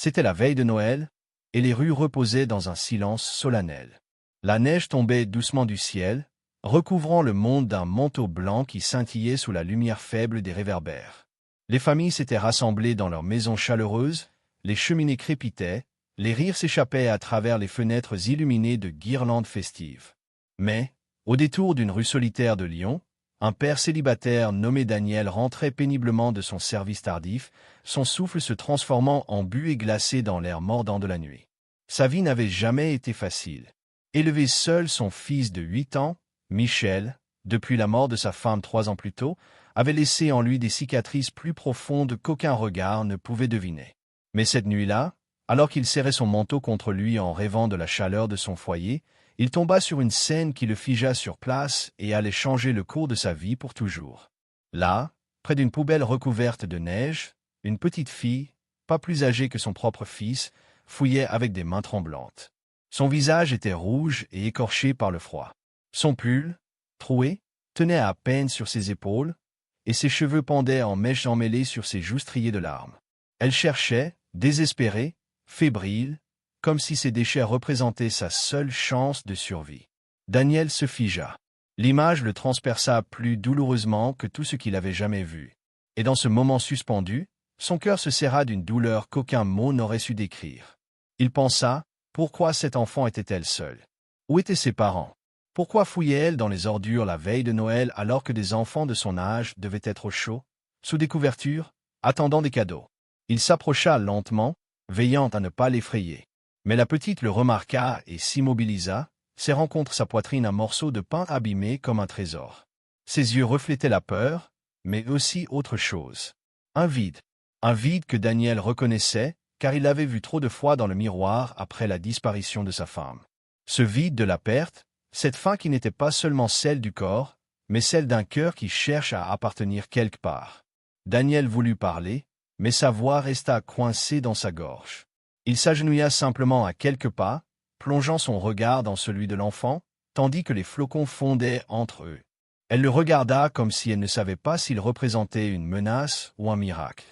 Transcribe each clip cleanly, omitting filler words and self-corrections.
C'était la veille de Noël, et les rues reposaient dans un silence solennel. La neige tombait doucement du ciel, recouvrant le monde d'un manteau blanc qui scintillait sous la lumière faible des réverbères. Les familles s'étaient rassemblées dans leurs maisons chaleureuses, les cheminées crépitaient, les rires s'échappaient à travers les fenêtres illuminées de guirlandes festives. Mais, au détour d'une rue solitaire de Lyon, un père célibataire nommé Daniel rentrait péniblement de son service tardif, son souffle se transformant en buée glacée dans l'air mordant de la nuit. Sa vie n'avait jamais été facile. Élever seul son fils de 8 ans, Michel, depuis la mort de sa femme 3 ans plus tôt, avait laissé en lui des cicatrices plus profondes qu'aucun regard ne pouvait deviner. Mais cette nuit-là, alors qu'il serrait son manteau contre lui en rêvant de la chaleur de son foyer, il tomba sur une scène qui le figea sur place et allait changer le cours de sa vie pour toujours. Là, près d'une poubelle recouverte de neige, une petite fille, pas plus âgée que son propre fils, fouillait avec des mains tremblantes. Son visage était rouge et écorché par le froid. Son pull, troué, tenait à peine sur ses épaules, et ses cheveux pendaient en mèches emmêlées sur ses joues striées de larmes. Elle cherchait, désespérée, fébrile, comme si ces déchets représentaient sa seule chance de survie. Daniel se figea. L'image le transperça plus douloureusement que tout ce qu'il avait jamais vu. Et dans ce moment suspendu, son cœur se serra d'une douleur qu'aucun mot n'aurait su décrire. Il pensa, pourquoi cette enfant était-elle seule? Où étaient ses parents? Pourquoi fouillait-elle dans les ordures la veille de Noël alors que des enfants de son âge devaient être au chaud, sous des couvertures, attendant des cadeaux? Il s'approcha lentement, veillant à ne pas l'effrayer. Mais la petite le remarqua et s'immobilisa, serrant contre sa poitrine un morceau de pain abîmé comme un trésor. Ses yeux reflétaient la peur, mais aussi autre chose. Un vide que Daniel reconnaissait, car il l'avait vu trop de fois dans le miroir après la disparition de sa femme. Ce vide de la perte, cette faim qui n'était pas seulement celle du corps, mais celle d'un cœur qui cherche à appartenir quelque part. Daniel voulut parler, mais sa voix resta coincée dans sa gorge. Il s'agenouilla simplement à quelques pas, plongeant son regard dans celui de l'enfant, tandis que les flocons fondaient entre eux. Elle le regarda comme si elle ne savait pas s'il représentait une menace ou un miracle.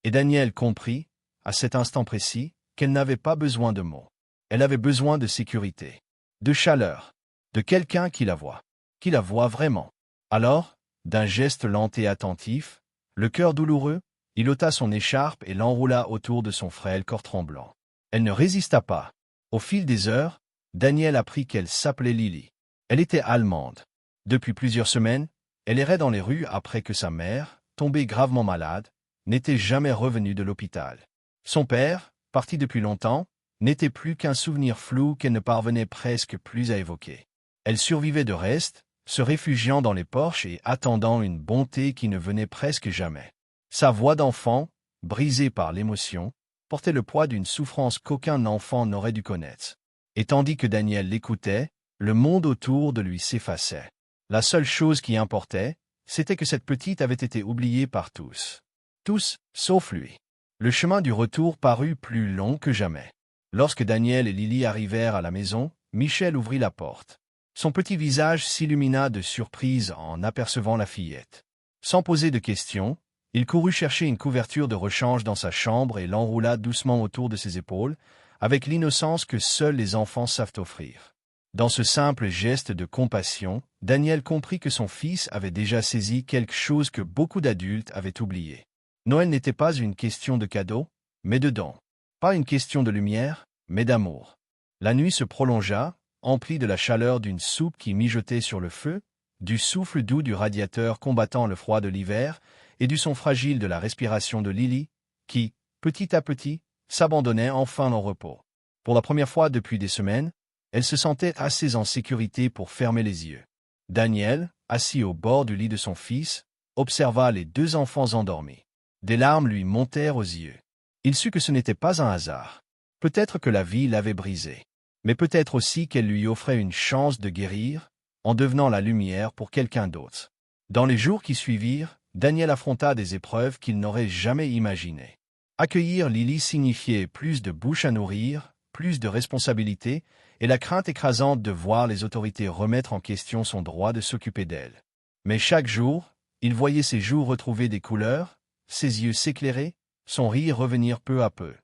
Et Daniel comprit, à cet instant précis, qu'elle n'avait pas besoin de mots. Elle avait besoin de sécurité, de chaleur, de quelqu'un qui la voit vraiment. Alors, d'un geste lent et attentif, le cœur douloureux, il ôta son écharpe et l'enroula autour de son frêle corps tremblant. Elle ne résista pas. Au fil des heures, Daniel apprit qu'elle s'appelait Lily. Elle était allemande. Depuis plusieurs semaines, elle errait dans les rues après que sa mère, tombée gravement malade, n'était jamais revenue de l'hôpital. Son père, parti depuis longtemps, n'était plus qu'un souvenir flou qu'elle ne parvenait presque plus à évoquer. Elle survivait de reste, se réfugiant dans les porches et attendant une bonté qui ne venait presque jamais. Sa voix d'enfant, brisée par l'émotion, portait le poids d'une souffrance qu'aucun enfant n'aurait dû connaître. Et tandis que Daniel l'écoutait, le monde autour de lui s'effaçait. La seule chose qui importait, c'était que cette petite avait été oubliée par tous. Tous, sauf lui. Le chemin du retour parut plus long que jamais. Lorsque Daniel et Lily arrivèrent à la maison, Michel ouvrit la porte. Son petit visage s'illumina de surprise en apercevant la fillette. Sans poser de questions, il courut chercher une couverture de rechange dans sa chambre et l'enroula doucement autour de ses épaules, avec l'innocence que seuls les enfants savent offrir. Dans ce simple geste de compassion, Daniel comprit que son fils avait déjà saisi quelque chose que beaucoup d'adultes avaient oublié. Noël n'était pas une question de cadeaux, mais de dons. Pas une question de lumière, mais d'amour. La nuit se prolongea, emplie de la chaleur d'une soupe qui mijotait sur le feu, du souffle doux du radiateur combattant le froid de l'hiver, et du son fragile de la respiration de Lily, qui, petit à petit, s'abandonnait enfin au repos. Pour la première fois depuis des semaines, elle se sentait assez en sécurité pour fermer les yeux. Daniel, assis au bord du lit de son fils, observa les 2 enfants endormis. Des larmes lui montèrent aux yeux. Il sut que ce n'était pas un hasard. Peut-être que la vie l'avait brisé, mais peut-être aussi qu'elle lui offrait une chance de guérir, en devenant la lumière pour quelqu'un d'autre. Dans les jours qui suivirent, Daniel affronta des épreuves qu'il n'aurait jamais imaginées. Accueillir Lily signifiait plus de bouches à nourrir, plus de responsabilités, et la crainte écrasante de voir les autorités remettre en question son droit de s'occuper d'elle. Mais chaque jour, il voyait ses joues retrouver des couleurs, ses yeux s'éclairer, son rire revenir peu à peu.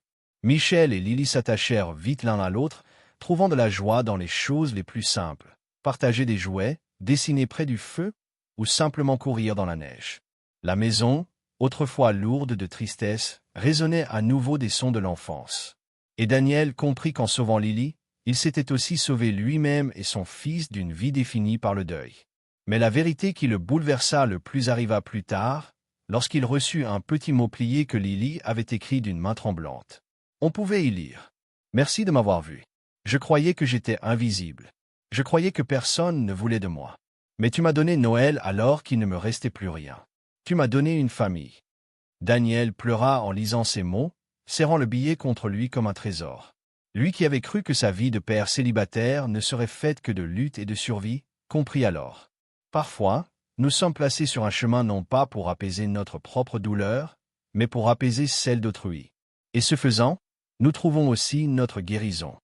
Michel et Lily s'attachèrent vite l'un à l'autre, trouvant de la joie dans les choses les plus simples. Partager des jouets, dessiner près du feu, ou simplement courir dans la neige. La maison, autrefois lourde de tristesse, résonnait à nouveau des sons de l'enfance. Et Daniel comprit qu'en sauvant Lily, il s'était aussi sauvé lui-même et son fils d'une vie définie par le deuil. Mais la vérité qui le bouleversa le plus arriva plus tard, lorsqu'il reçut un petit mot plié que Lily avait écrit d'une main tremblante. On pouvait y lire. « Merci de m'avoir vu. Je croyais que j'étais invisible. Je croyais que personne ne voulait de moi. Mais tu m'as donné Noël alors qu'il ne me restait plus rien. Tu m'as donné une famille. » Daniel pleura en lisant ces mots, serrant le billet contre lui comme un trésor. Lui qui avait cru que sa vie de père célibataire ne serait faite que de lutte et de survie, comprit alors. Parfois, nous sommes placés sur un chemin non pas pour apaiser notre propre douleur, mais pour apaiser celle d'autrui. Et ce faisant, nous trouvons aussi notre guérison.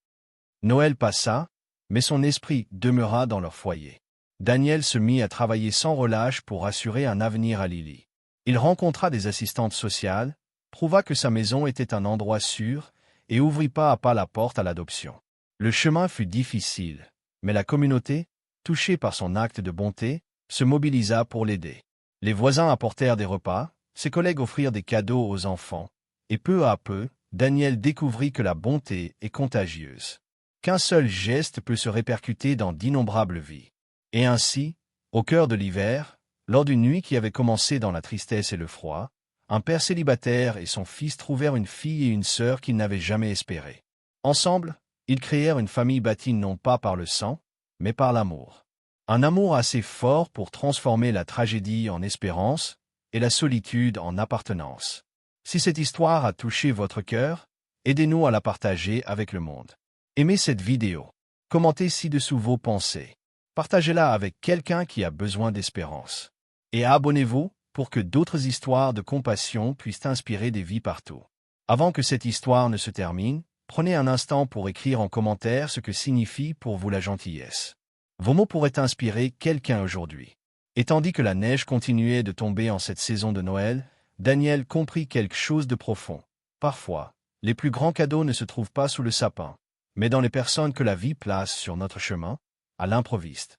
Noël passa, mais son esprit demeura dans leur foyer. Daniel se mit à travailler sans relâche pour assurer un avenir à Lily. Il rencontra des assistantes sociales, prouva que sa maison était un endroit sûr et ouvrit pas à pas la porte à l'adoption. Le chemin fut difficile, mais la communauté, touchée par son acte de bonté, se mobilisa pour l'aider. Les voisins apportèrent des repas, ses collègues offrirent des cadeaux aux enfants, et peu à peu, Daniel découvrit que la bonté est contagieuse. Qu'un seul geste peut se répercuter dans d'innombrables vies. Et ainsi, au cœur de l'hiver, lors d'une nuit qui avait commencé dans la tristesse et le froid, un père célibataire et son fils trouvèrent une fille et une sœur qu'ils n'avaient jamais espérées. Ensemble, ils créèrent une famille bâtie non pas par le sang, mais par l'amour. Un amour assez fort pour transformer la tragédie en espérance et la solitude en appartenance. Si cette histoire a touché votre cœur, aidez-nous à la partager avec le monde. Aimez cette vidéo. Commentez ci-dessous vos pensées. Partagez-la avec quelqu'un qui a besoin d'espérance. Et abonnez-vous pour que d'autres histoires de compassion puissent inspirer des vies partout. Avant que cette histoire ne se termine, prenez un instant pour écrire en commentaire ce que signifie pour vous la gentillesse. Vos mots pourraient inspirer quelqu'un aujourd'hui. Et tandis que la neige continuait de tomber en cette saison de Noël, Daniel comprit quelque chose de profond. Parfois, les plus grands cadeaux ne se trouvent pas sous le sapin, mais dans les personnes que la vie place sur notre chemin, à l'improviste.